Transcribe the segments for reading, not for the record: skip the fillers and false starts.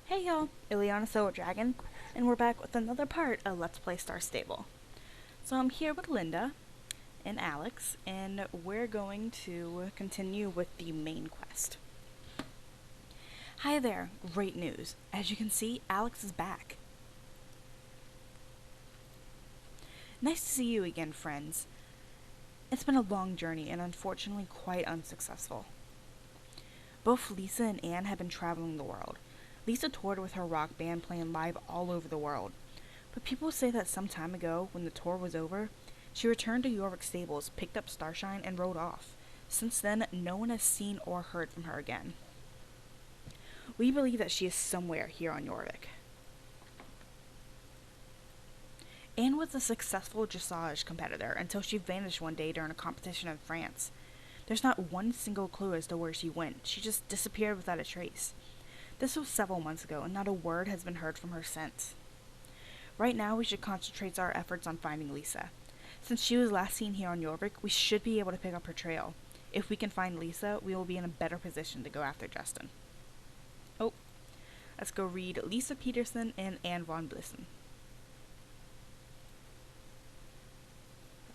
Hey y'all, Ileana Silver Dragon, and we're back with another part of Let's Play Star Stable. So I'm here with Linda and Alex, and we're going to continue with the main quest. Hi there, great news. As you can see, Alex is back. Nice to see you again, friends. It's been a long journey and unfortunately quite unsuccessful. Both Lisa and Anne have been traveling the world. Lisa toured with her rock band playing live all over the world. But people say that some time ago, when the tour was over, she returned to Jorvik Stables, picked up Starshine, and rode off. Since then, no one has seen or heard from her again. We believe that she is somewhere here on Jorvik. Anne was a successful dressage competitor until she vanished one day during a competition in France. There's not one single clue as to where she went. She just disappeared without a trace. This was several months ago, and not a word has been heard from her since. Right now, we should concentrate our efforts on finding Lisa. Since she was last seen here on Jorvik, we should be able to pick up her trail. If we can find Lisa, we will be in a better position to go after Justin. Oh, let's go read Lisa Peterson and Anne von Blissen.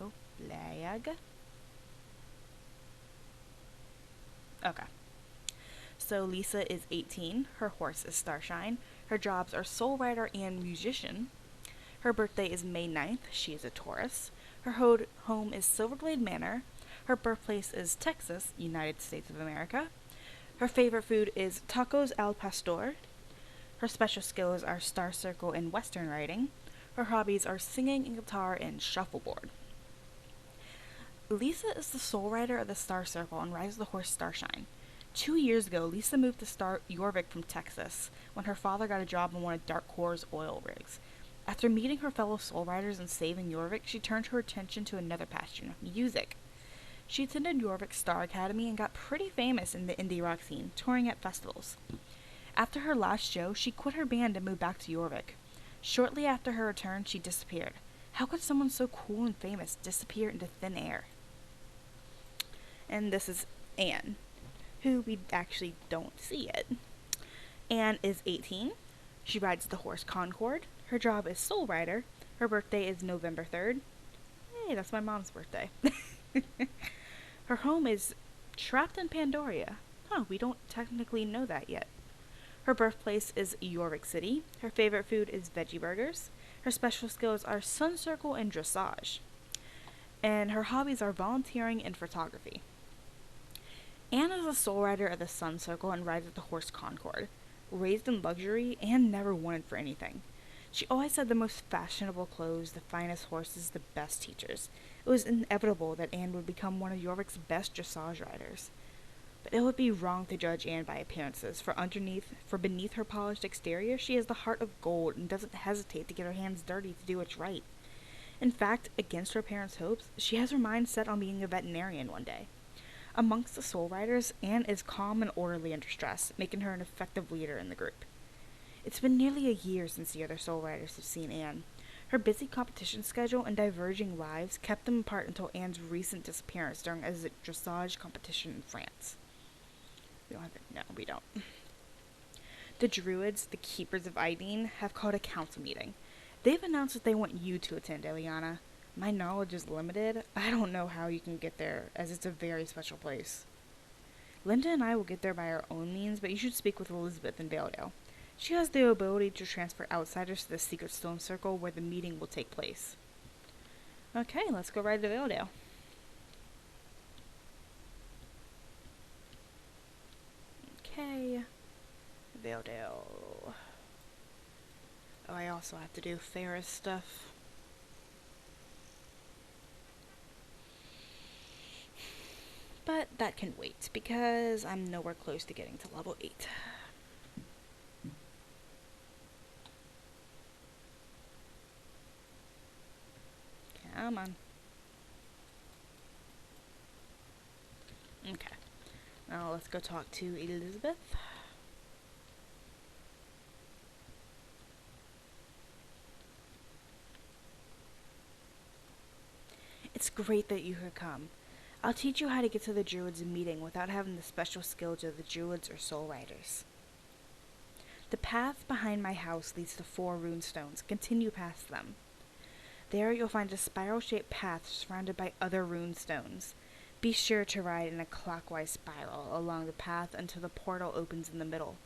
Oh, lag. Okay. So Lisa is 18, her horse is Starshine, her jobs are soul writer and musician. Her birthday is May 9th, she is a Taurus. Her home is Silverglade Manor. Her birthplace is Texas, United States of America. Her favorite food is tacos al pastor. Her special skills are Star Circle and Western writing. Her hobbies are singing and guitar and shuffleboard. Lisa is the sole rider of the Star Circle and rides the horse Starshine. 2 years ago, Lisa moved to Jorvik from Texas when her father got a job on one of Dark Core's oil rigs. After meeting her fellow soul riders and saving Jorvik, she turned her attention to another passion, music. She attended Jorvik Star Academy and got pretty famous in the indie rock scene, touring at festivals. After her last show, she quit her band and moved back to Jorvik. Shortly after her return, she disappeared. How could someone so cool and famous disappear into thin air? And this is Anne, who we actually don't see yet. Anne is 18. She rides the horse Concord. Her job is soul rider. Her birthday is November 3rd. Hey, that's my mom's birthday. Her home is trapped in Pandoria. Huh, we don't technically know that yet. Her birthplace is Jorvik City. Her favorite food is veggie burgers. Her special skills are sun circle and dressage. And her hobbies are volunteering and photography. Anne is a soul rider of the Sun Circle and rides the horse Concord. Raised in luxury, Anne never wanted for anything. She always had the most fashionable clothes, the finest horses, the best teachers. It was inevitable that Anne would become one of Jorvik's best dressage riders. But it would be wrong to judge Anne by appearances, for beneath her polished exterior, she has the heart of gold and doesn't hesitate to get her hands dirty to do what's right. In fact, against her parents' hopes, she has her mind set on being a veterinarian one day. Amongst the soul riders, Anne is calm and orderly under stress, making her an effective leader in the group. It's been nearly a year since the other soul riders have seen Anne. Her busy competition schedule and diverging lives kept them apart until Anne's recent disappearance during a dressage competition in France. We don't have it. No, we don't. The Druids, the Keepers of Ideen, have called a council meeting. They've announced that they want you to attend, Eliana. My knowledge is limited. I don't know how you can get there, as it's a very special place. Linda and I will get there by our own means, but you should speak with Elizabeth in Valedale. She has the ability to transfer outsiders to the Secret Stone Circle where the meeting will take place. Okay, let's go ride to Valedale. Okay. Valedale. Oh, I also have to do Ferris stuff. But that can wait, because I'm nowhere close to getting to level 8. Come on. Okay. Now let's go talk to Elizabeth. It's great that you could come. I'll teach you how to get to the Druids meeting without having the special skills of the Druids or Soul Riders. The path behind my house leads to 4 runestones. Continue past them. There you'll find a spiral-shaped path surrounded by other runestones. Be sure to ride in a clockwise spiral along the path until the portal opens in the middle.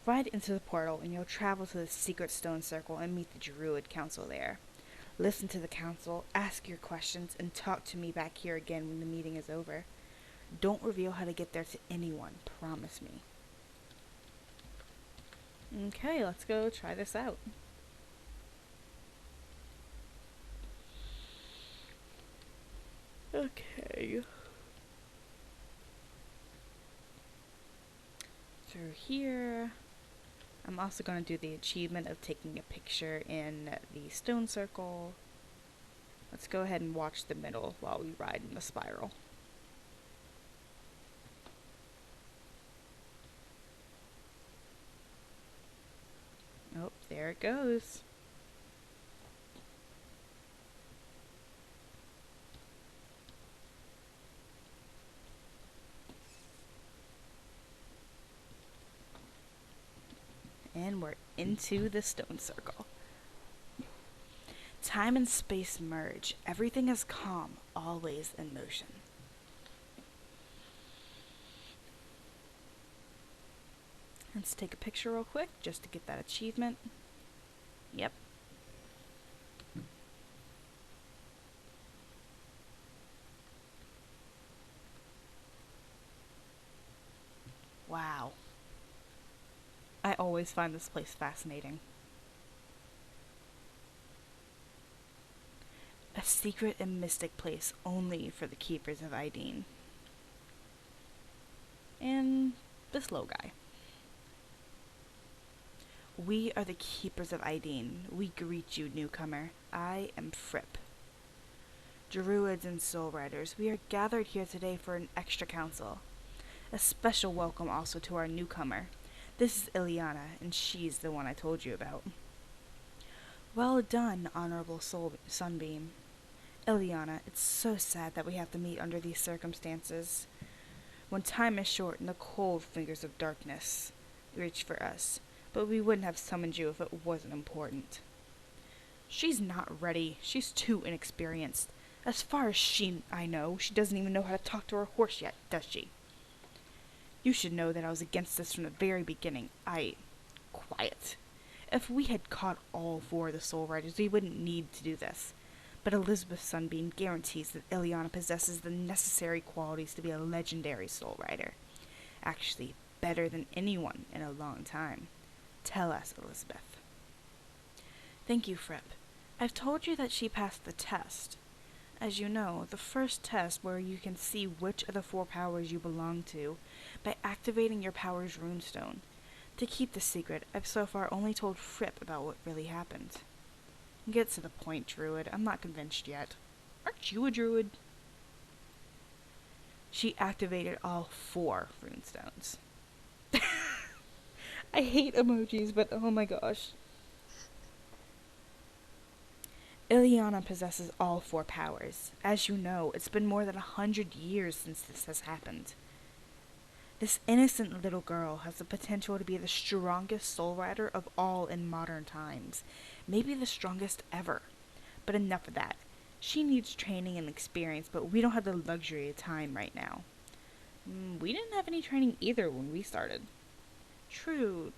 Ride into the portal and you'll travel to the secret stone circle and meet the Druid Council there. Listen to the council, ask your questions, and talk to me back here again when the meeting is over. Don't reveal how to get there to anyone, promise me. Okay, let's go try this out. Okay. Through here. I'm also going to do the achievement of taking a picture in the stone circle. Let's go ahead and watch the middle while we ride in the spiral. Oh, there it goes. And we're into the stone circle. Time and space merge. Everything is calm, always in motion. Let's take a picture real quick just to get that achievement. Yep. Wow. I always find this place fascinating. A secret and mystic place only for the keepers of Aideen. And this low guy. We are the keepers of Aideen. We greet you, newcomer. I am Fripp. Druids and Soul Riders, we are gathered here today for an extra council. A special welcome also to our newcomer. This is Ileana, and she's the one I told you about. Well done, Honorable Sunbeam. Ileana, it's so sad that we have to meet under these circumstances. When time is short and the cold fingers of darkness reach for us, but we wouldn't have summoned you if it wasn't important. She's not ready. She's too inexperienced. As far as I know, she doesn't even know how to talk to her horse yet, does she? You should know that I was against this from the very beginning. Quiet. If we had caught all 4 of the Soul Riders, we wouldn't need to do this. But Elizabeth Sunbeam guarantees that Ileana possesses the necessary qualities to be a legendary Soul Rider. Actually, better than anyone in a long time. Tell us, Elizabeth. Thank you, Fripp. I've told you that she passed the test. As you know, the first test where you can see which of the 4 powers you belong to by activating your power's runestone. To keep the secret, I've so far only told Fripp about what really happened. Get to the point, Druid. I'm not convinced yet. Aren't you a Druid? She activated all 4 runestones. I hate emojis, but oh my gosh. Ileana possesses all 4 powers. As you know, it's been more than 100 years since this has happened. This innocent little girl has the potential to be the strongest Soul Rider of all in modern times. Maybe the strongest ever. But enough of that. She needs training and experience, but we don't have the luxury of time right now. We didn't have any training either when we started. True.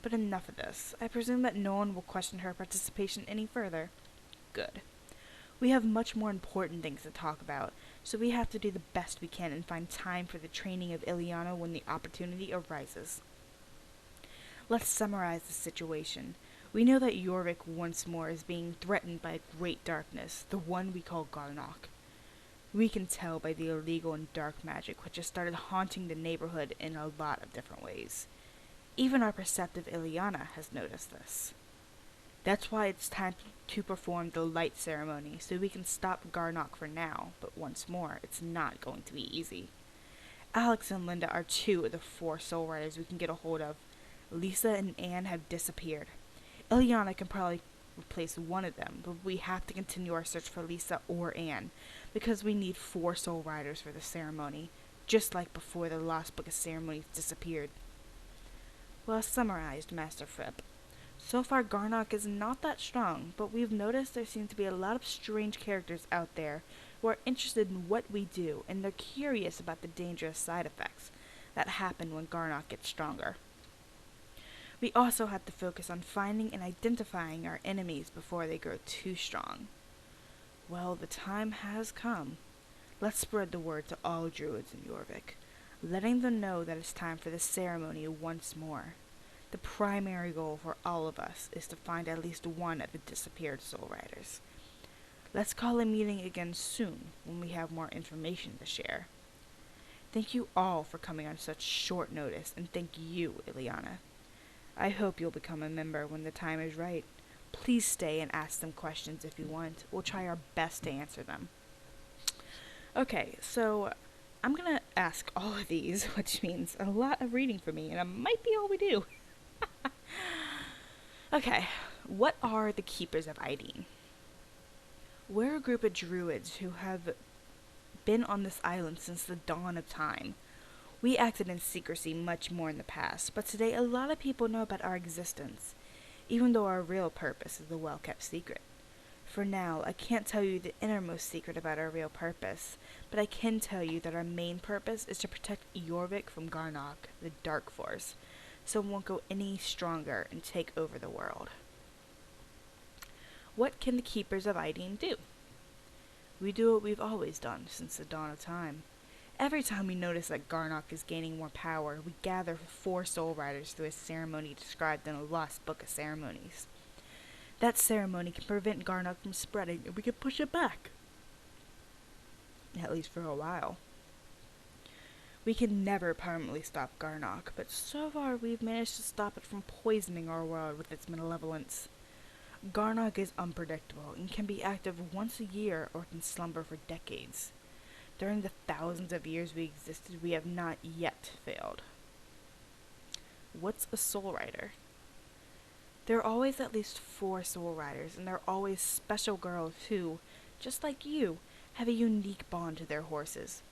But enough of this. I presume that no one will question her participation any further. Good. We have much more important things to talk about, so we have to do the best we can and find time for the training of Ileana when the opportunity arises. Let's summarize the situation. We know that Jorvik once more is being threatened by a great darkness, the one we call Garnock. We can tell by the illegal and dark magic which has started haunting the neighborhood in a lot of different ways. Even our perceptive Ileana has noticed this. That's why it's time to perform the light ceremony, so we can stop Garnock for now, but once more, it's not going to be easy. Alex and Linda are 2 of the 4 Soul Riders we can get a hold of. Lisa and Anne have disappeared. Ileana can probably replace one of them, but we have to continue our search for Lisa or Anne, because we need 4 Soul Riders for the ceremony, just like before the Lost Book of Ceremonies disappeared. Well summarized, Master Fripp. So far, Garnock is not that strong, but we've noticed there seem to be a lot of strange characters out there who are interested in what we do, and they're curious about the dangerous side effects that happen when Garnock gets stronger. We also have to focus on finding and identifying our enemies before they grow too strong. Well, the time has come. Let's spread the word to all druids in Jorvik, letting them know that it's time for the ceremony once more. The primary goal for all of us is to find at least one of the disappeared Soul Riders. Let's call a meeting again soon when we have more information to share. Thank you all for coming on such short notice, and thank you, Ileana. I hope you'll become a member when the time is right. Please stay and ask them questions if you want. We'll try our best to answer them. Okay, so I'm gonna ask all of these, which means a lot of reading for me, and it might be all we do. Okay, what are the Keepers of Aideen? We're a group of druids who have been on this island since the dawn of time. We acted in secrecy much more in the past, but today a lot of people know about our existence, even though our real purpose is a well-kept secret. For now, I can't tell you the innermost secret about our real purpose, but I can tell you that our main purpose is to protect Jorvik from Garnock, the Dark Force, so it won't go any stronger and take over the world. What can the Keepers of Aideen do? We do what we've always done since the dawn of time. Every time we notice that Garnock is gaining more power, we gather 4 Soul Riders through a ceremony described in a lost book of ceremonies. That ceremony can prevent Garnock from spreading, and we can push it back. At least for a while. We can never permanently stop Garnock, but so far we've managed to stop it from poisoning our world with its malevolence. Garnock is unpredictable and can be active once a year or can slumber for decades. During the thousands of years we existed, we have not yet failed. What's a Soul Rider? There are always at least 4 Soul Riders, and they're always special girls who, just like you, have a unique bond to their horses.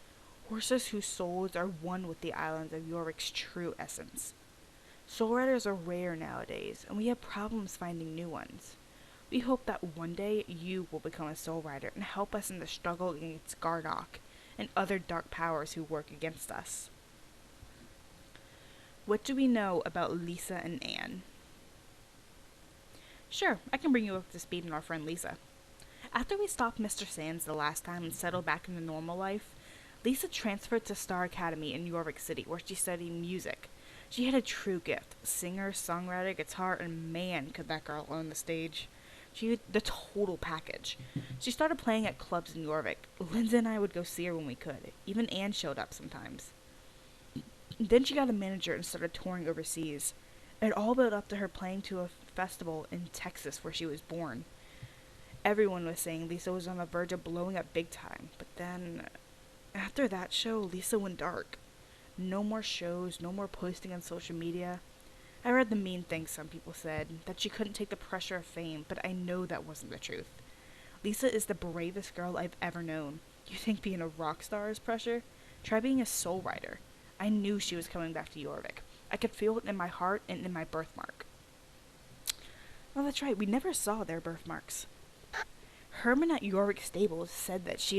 Horses whose souls are one with the islands of Jorvik's true essence. Soul Riders are rare nowadays, and we have problems finding new ones. We hope that one day you will become a Soul Rider and help us in the struggle against Garnock and other dark powers who work against us. What do we know about Lisa and Anne? Sure, I can bring you up to speed on our friend Lisa. After we stopped Mr. Sands the last time and settled back into normal life, Lisa transferred to Star Academy in Jorvik City, where she studied music. She had a true gift: singer, songwriter, guitar, and man, could that girl own the stage. She had the total package. She started playing at clubs in Jorvik. Linda and I would go see her when we could. Even Anne showed up sometimes. Then she got a manager and started touring overseas. It all built up to her playing to a festival in Texas where she was born. Everyone was saying Lisa was on the verge of blowing up big time, but then, after that show, Lisa went dark. No more shows, no more posting on social media. I read the mean things some people said, that she couldn't take the pressure of fame, but I know that wasn't the truth. Lisa is the bravest girl I've ever known. You think being a rock star is pressure? Try being a Soul Rider. I knew she was coming back to Jorvik. I could feel it in my heart and in my birthmark. Oh, that's right, we never saw their birthmarks. Herman at Jorvik Stables said that she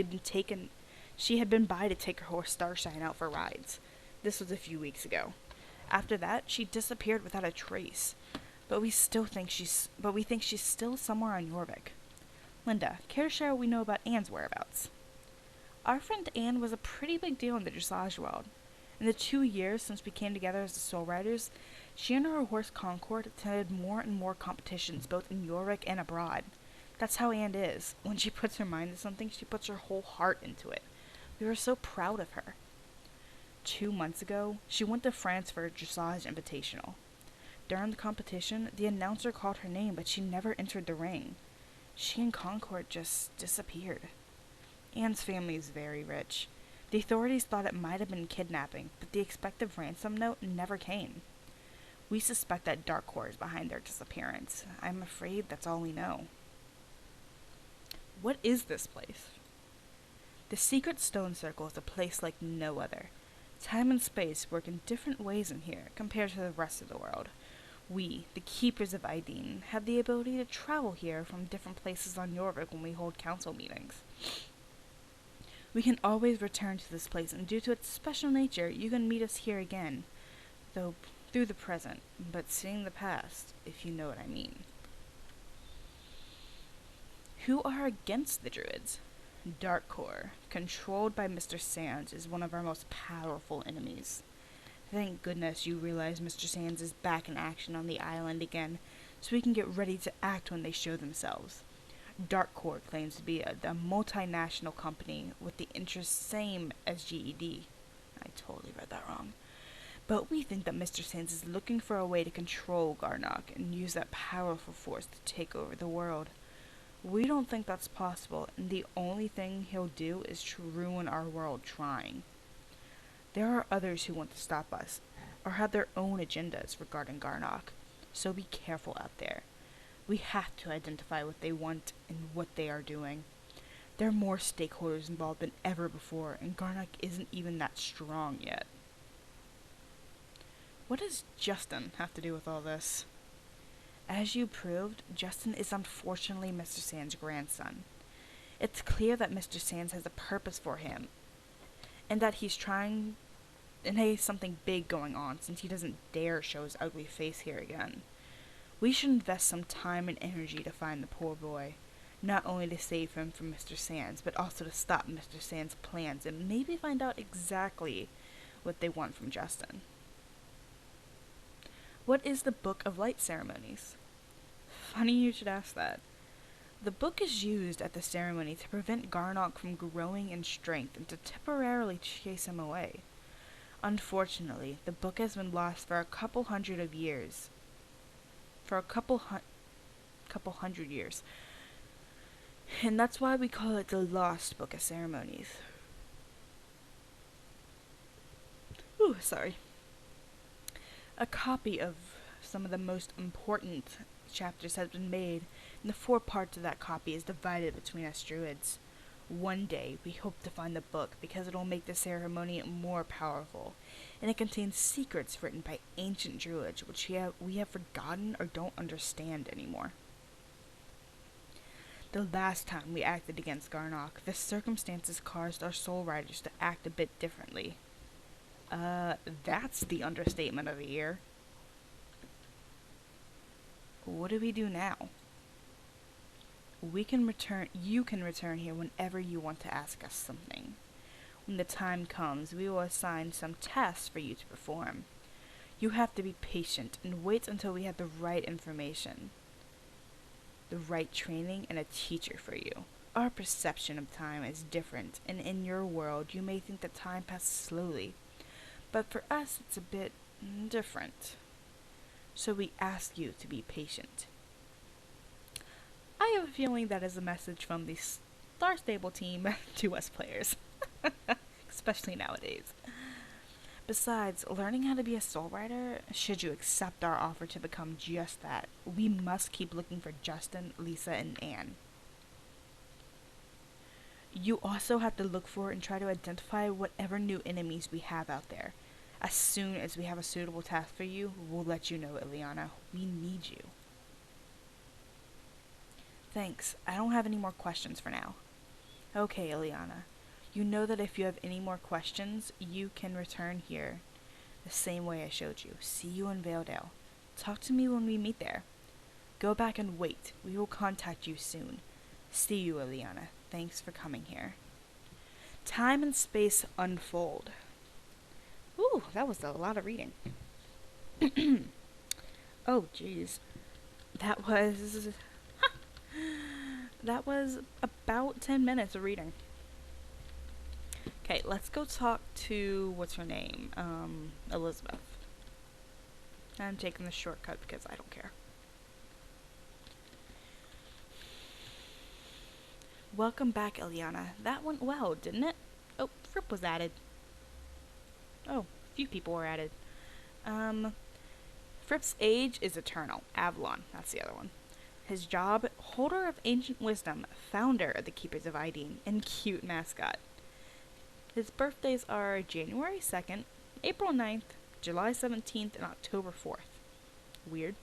had been by to take her horse Starshine out for rides. This was a few weeks ago. After that, she disappeared without a trace. But we think she's still somewhere on Jorvik. Linda, care to share what we know about Anne's whereabouts? Our friend Anne was a pretty big deal in the dressage world. In the 2 years since we came together as the Soul Riders, she and her horse Concord attended more and more competitions both in Jorvik and abroad. That's how Anne is. When she puts her mind to something, she puts her whole heart into it. We were so proud of her. 2 months ago, she went to France for a dressage invitational. During the competition, the announcer called her name, but she never entered the ring. She and Concord just disappeared. Anne's family is very rich. The authorities thought it might have been kidnapping, but the expected ransom note never came. We suspect that Darkcore is behind their disappearance. I'm afraid that's all we know. What is this place? The Secret Stone Circle is a place like no other. Time and space work in different ways in here compared to the rest of the world. We, the Keepers of Aideen, have the ability to travel here from different places on Jorvik when we hold council meetings. We can always return to this place, and due to its special nature, you can meet us here again, though through the present, but seeing the past, if you know what I mean. Who are against the Druids? Dark Core, controlled by Mr. Sands, is one of our most powerful enemies. Thank goodness you realize Mr. Sands is back in action on the island again, so we can get ready to act when they show themselves. Dark Core claims to be a multinational company with the interests same as GED. I totally read that wrong. But we think that Mr. Sands is looking for a way to control Garnock and use that powerful force to take over the world. We don't think that's possible, and the only thing he'll do is to ruin our world trying. There are others who want to stop us, or have their own agendas regarding Garnock, so be careful out there. We have to identify what they want and what they are doing. There are more stakeholders involved than ever before, and Garnock isn't even that strong yet. What does Justin have to do with all this? As you proved, Justin is unfortunately Mr. Sands' grandson. It's clear that Mr. Sands has a purpose for him, and that he's trying, and he has something big going on since he doesn't dare show his ugly face here again. We should invest some time and energy to find the poor boy, not only to save him from Mr. Sands, but also to stop Mr. Sands' plans and maybe find out exactly what they want from Justin. What is the Book of Light ceremonies? Funny you should ask that. The book is used at the ceremony to prevent Garnock from growing in strength and to temporarily chase him away. Unfortunately, the book has been lost for a couple hundred years. And that's why we call it the Lost Book of Ceremonies. Ooh, sorry. A copy of some of the most important chapters has been made, and the 4 parts of that copy is divided between us druids. One day, we hope to find the book because it'll make the ceremony more powerful, and it contains secrets written by ancient druids which we have forgotten or don't understand anymore. The last time we acted against Garnock, the circumstances caused our soul riders to act a bit differently. That's the understatement of the year. What do we do now? You can return here whenever you want to ask us something. When the time comes, we will assign some tasks for you to perform. You have to be patient and wait until we have the right information, the right training, and a teacher for you. Our perception of time is different, and in your world, you may think that time passes slowly, but for us, it's a bit different. So we ask you to be patient. I have a feeling that is a message from the Star Stable team to us players, especially nowadays. Besides, learning how to be a soul rider, should you accept our offer to become just that, we must keep looking for Justin, Lisa, and Anne. You also have to look for and try to identify whatever new enemies we have out there. As soon as we have a suitable task for you, we'll let you know, Ileana. We need you. Thanks. I don't have any more questions for now. Okay, Ileana. You know that if you have any more questions, you can return here the same way I showed you. See you in Valedale. Talk to me when we meet there. Go back and wait. We will contact you soon. See you, Ileana. Thanks for coming here. Time and space unfold. Ooh, that was a lot of reading. Oh, jeez. That was about 10 minutes of reading. Okay, let's go talk to, what's her name? Elizabeth. I'm taking the shortcut because I don't care. Welcome back, Ileana. That went well, didn't it? Oh, Fripp was added. Oh, a few people were added. Fripp's age is eternal. Avalon, that's the other one. His job, holder of ancient wisdom, founder of the Keepers of Aideen, and cute mascot. His birthdays are January 2nd, April 9th, July 17th, and October 4th. Weird.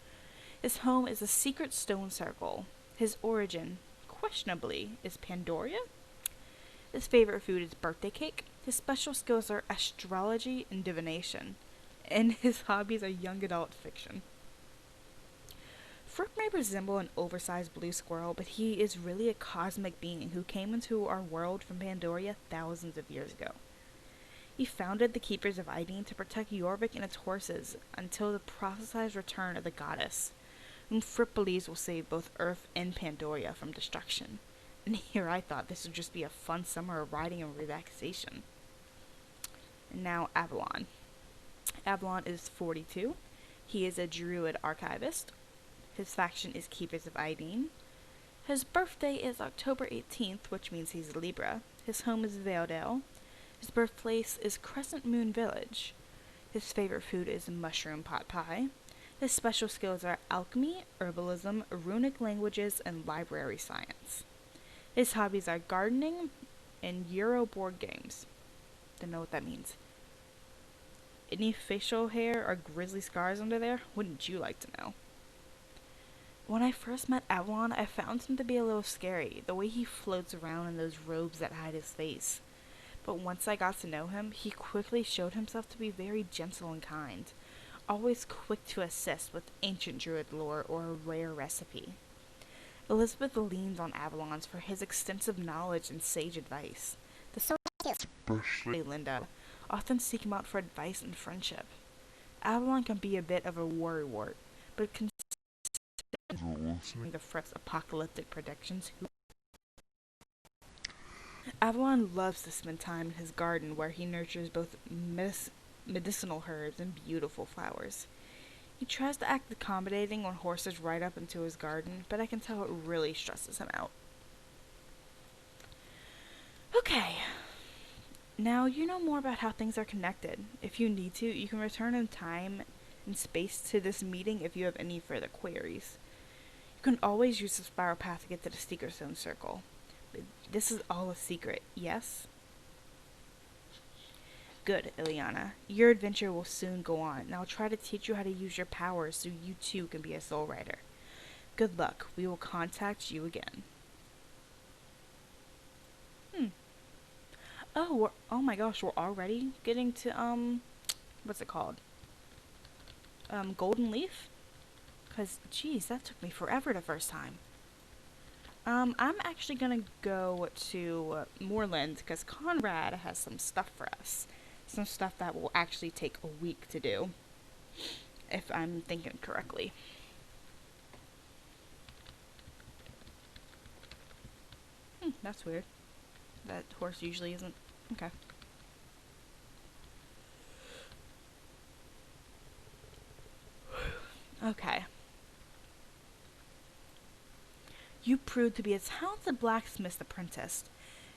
His home is a secret stone circle. His origin, questionably, is Pandoria? His favorite food is birthday cake. His special skills are astrology and divination. And his hobbies are young adult fiction. Fripp may resemble an oversized blue squirrel, but he is really a cosmic being who came into our world from Pandoria thousands of years ago. He founded the Keepers of Ideen to protect Jorvik and its horses until the prophesied return of the goddess, whom Fripp believes will save both Earth and Pandoria from destruction. And here I thought this would just be a fun summer of riding and relaxation. And now Avalon. Avalon is 42. He is a druid archivist. His faction is Keepers of Ideen. His birthday is October 18th, which means he's a Libra. His home is Valedale. His birthplace is Crescent Moon Village. His favorite food is mushroom pot pie. His special skills are alchemy, herbalism, runic languages, and library science. His hobbies are gardening and Euro board games. Don't know what that means. Any facial hair or grizzly scars under there? Wouldn't you like to know? When I first met Avalon, I found him to be a little scary, the way he floats around in those robes that hide his face. But once I got to know him, he quickly showed himself to be very gentle and kind, always quick to assist with ancient druid lore or a rare recipe. Elizabeth leans on Avalon for his extensive knowledge and sage advice. The especially Linda often seek him out for advice and friendship. Avalon can be a bit of a worrywart, but considering the Fripp's apocalyptic predictions, Avalon loves to spend time in his garden where he nurtures both medicinal herbs and beautiful flowers. He tries to act accommodating when horses ride up into his garden, but I can tell it really stresses him out. Okay. Now you know more about how things are connected. If you need to, you can return in time and space to this meeting if you have any further queries. You can always use the spiral path to get to the Secret Stone Circle. This is all a secret, yes? Good, Ileana. Your adventure will soon go on, and I'll try to teach you how to use your powers so you too can be a soul rider. Good luck. We will contact you again. Oh my gosh, we're already getting to, what's it called? Golden Leaf? Because, geez, that took me forever the first time. I'm actually gonna go to Moorland, because Conrad has some stuff for us. Some stuff that will actually take a week to do, if I'm thinking correctly. That's weird. That horse usually isn't. Okay. Okay. You proved to be a talented blacksmith apprentice.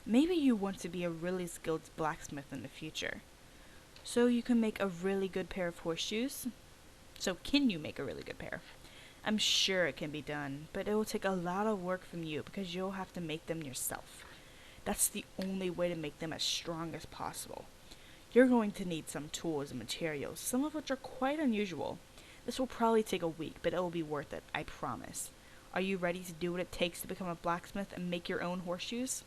Maybe you want to be a really skilled blacksmith in the future. So you can make a really good pair of horseshoes? So can you make a really good pair? I'm sure it can be done, but it will take a lot of work from you because you'll have to make them yourself. That's the only way to make them as strong as possible. You're going to need some tools and materials, some of which are quite unusual. This will probably take a week, but it will be worth it, I promise. Are you ready to do what it takes to become a blacksmith and make your own horseshoes?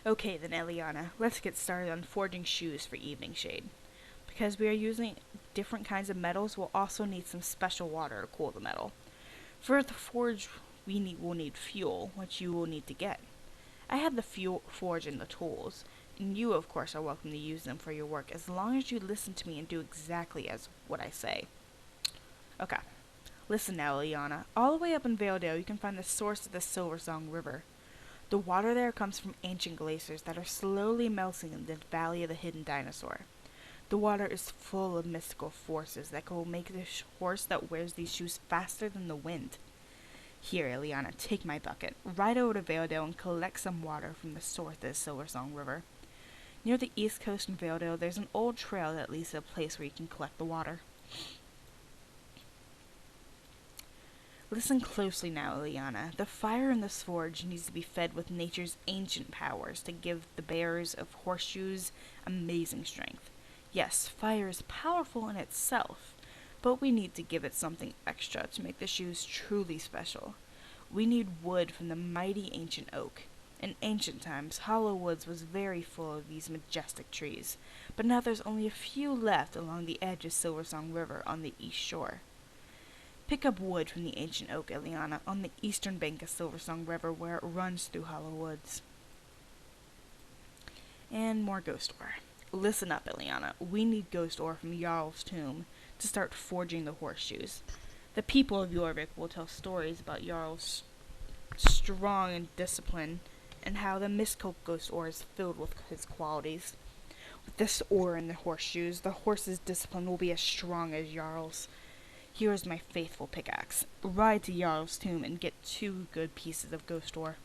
Okay then, Eliana, let's get started on forging shoes for Evening Shade. Because we are using different kinds of metals, we'll also need some special water to cool the metal. For the forge, will need fuel, which you will need to get. I have the fuel forge and the tools, and you, of course, are welcome to use them for your work as long as you listen to me and do exactly as what I say. Okay. Listen now, Eliana. All the way up in Valedale, you can find the source of the Silversong River. The water there comes from ancient glaciers that are slowly melting in the Valley of the Hidden Dinosaur. The water is full of mystical forces that will make the horse that wears these shoes faster than the wind. Here, Eliana, take my bucket. Ride over to Valedale and collect some water from the source of the Silversong River. Near the east coast in Valedale, there's an old trail that leads to a place where you can collect the water. Listen closely now, Ileana. The fire in this forge needs to be fed with nature's ancient powers to give the bearers of horseshoes amazing strength. Yes, fire is powerful in itself, but we need to give it something extra to make the shoes truly special. We need wood from the mighty ancient oak. In ancient times, Hollow Woods was very full of these majestic trees, but now there's only a few left along the edge of Silversong River on the east shore. Pick up wood from the ancient oak, Ileana, on the eastern bank of Silversong River where it runs through Hollow Woods. And more ghost ore. Listen up, Ileana. We need ghost ore from Jarl's tomb to start forging the horseshoes. The people of Jorvik will tell stories about Jarl's strong and discipline and how the Mistcope ghost ore is filled with his qualities. With this ore in the horseshoes, the horse's discipline will be as strong as Jarl's. Here is my faithful pickaxe. Ride to Jarl's tomb and get 2 good pieces of ghost ore.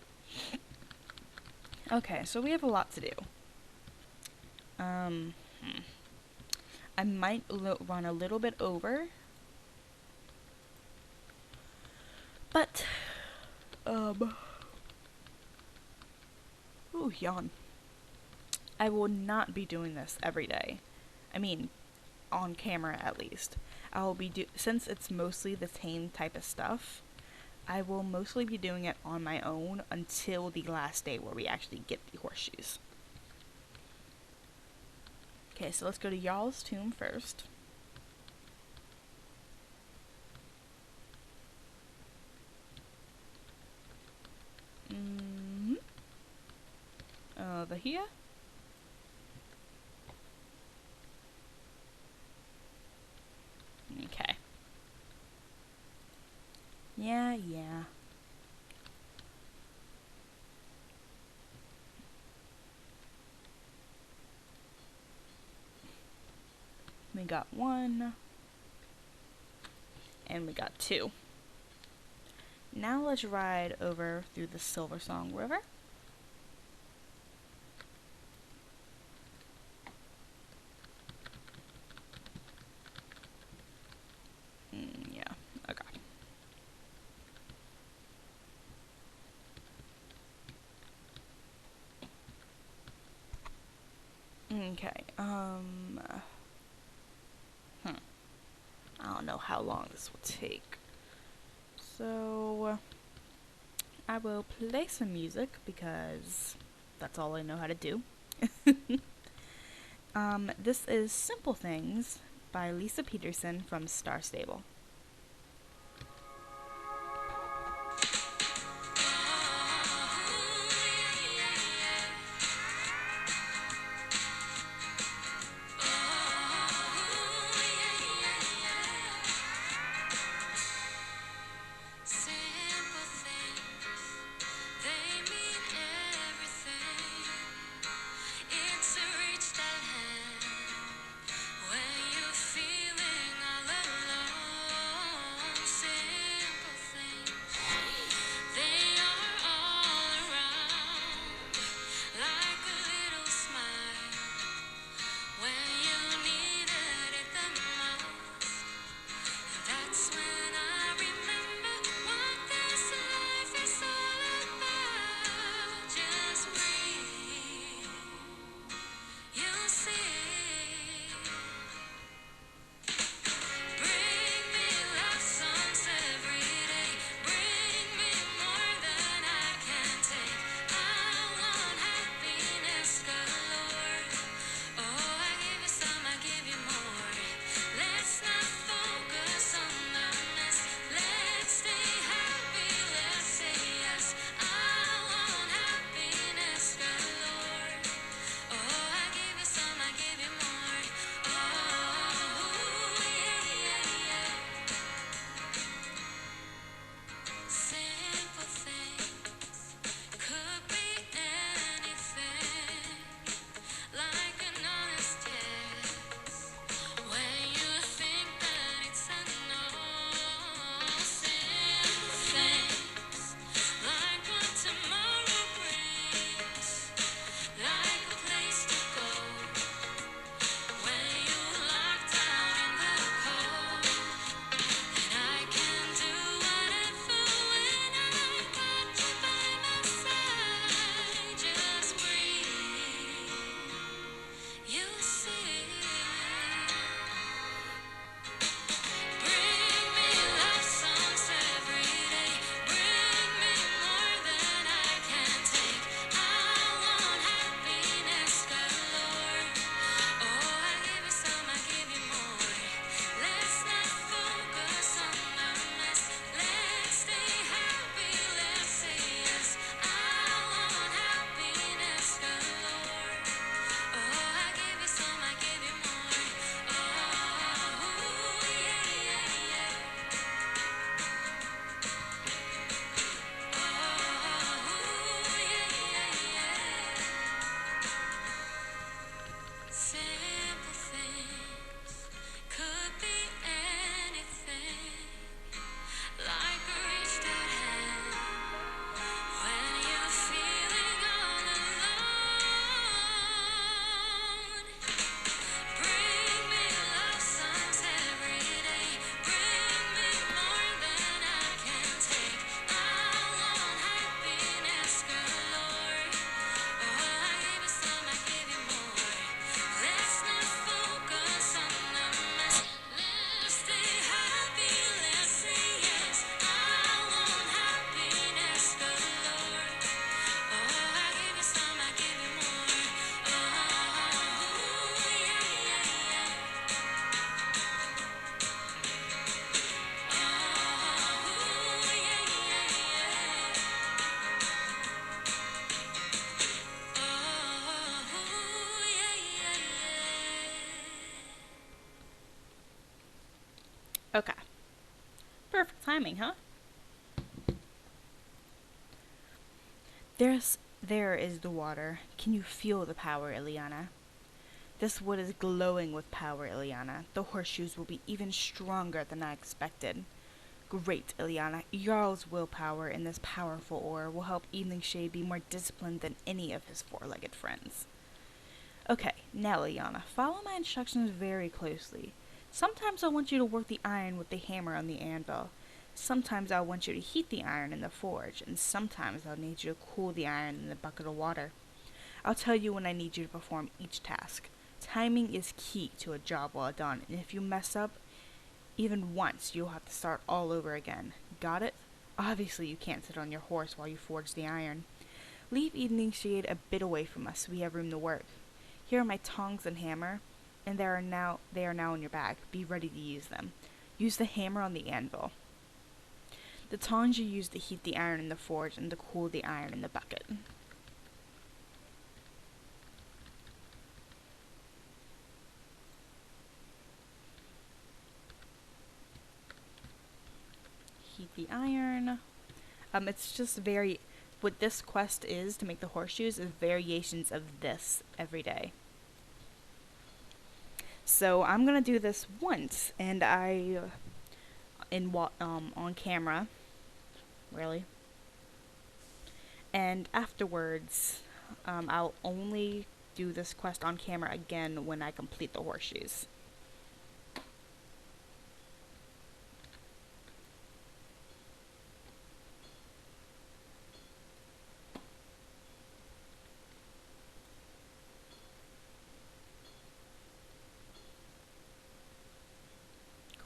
Okay, so we have a lot to do. I might run a little bit over. But, ooh, yawn. I will not be doing this every day. I mean, on camera at least. I will be since it's mostly the same type of stuff, I will mostly be doing it on my own until the last day where we actually get the horseshoes. Okay, so let's go to Jarl's tomb first. Over here. Okay. Yeah. We got 1. And we got 2. Now let's ride over through the Silversong River. Yeah, okay. Okay, I don't know how long this will take. So, I will play some music because that's all I know how to do. This is Simple Things by Lisa Peterson from Star Stable. Okay. Perfect timing, huh? There is the water. Can you feel the power, Ileana? This wood is glowing with power, Ileana. The horseshoes will be even stronger than I expected. Great, Ileana. Jarl's willpower in this powerful ore will help Evening Shade be more disciplined than any of his four-legged friends. Okay, now, Ileana, follow my instructions very closely. Sometimes I want you to work the iron with the hammer on the anvil. Sometimes I want you to heat the iron in the forge, and sometimes I'll need you to cool the iron in a bucket of water. I'll tell you when I need you to perform each task. Timing is key to a job well done, and if you mess up even once, you'll have to start all over again. Got it? Obviously, you can't sit on your horse while you forge the iron. Leave Evening Shade a bit away from us so we have room to work. Here are my tongs and hammer, and they are now in your bag. Be ready to use them. Use the hammer on the anvil. The tongs you use to heat the iron in the forge and to cool the iron in the bucket. Heat the iron. It's just what this quest is to make the horseshoes is variations of this every day. So I'm gonna do this once, and on camera, really. And afterwards, I'll only do this quest on camera again when I complete the horseshoes.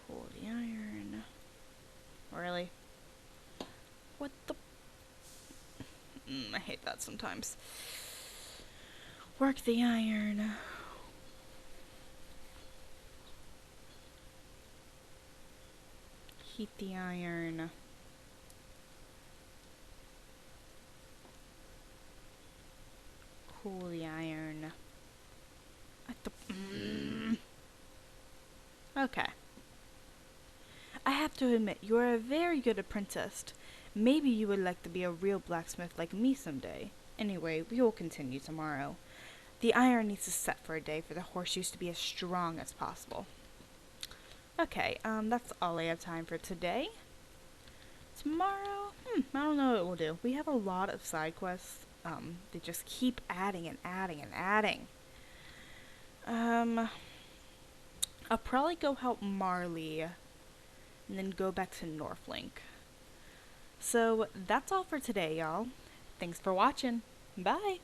Cool the iron. Really? What the? I hate that sometimes. Work the iron. Heat the iron. Cool the iron. Okay. I have to admit, you are a very good apprentice. Maybe you would like to be a real blacksmith like me someday. Anyway, we will continue tomorrow. The iron needs to set for a day for the horseshoes to be as strong as possible. Okay, that's all I have time for today. Tomorrow, I don't know what we'll do. We have a lot of side quests. They just keep adding and adding and adding. I'll probably go help Marley and then go back to Northlink. So that's all for today, y'all. Thanks for watching. Bye.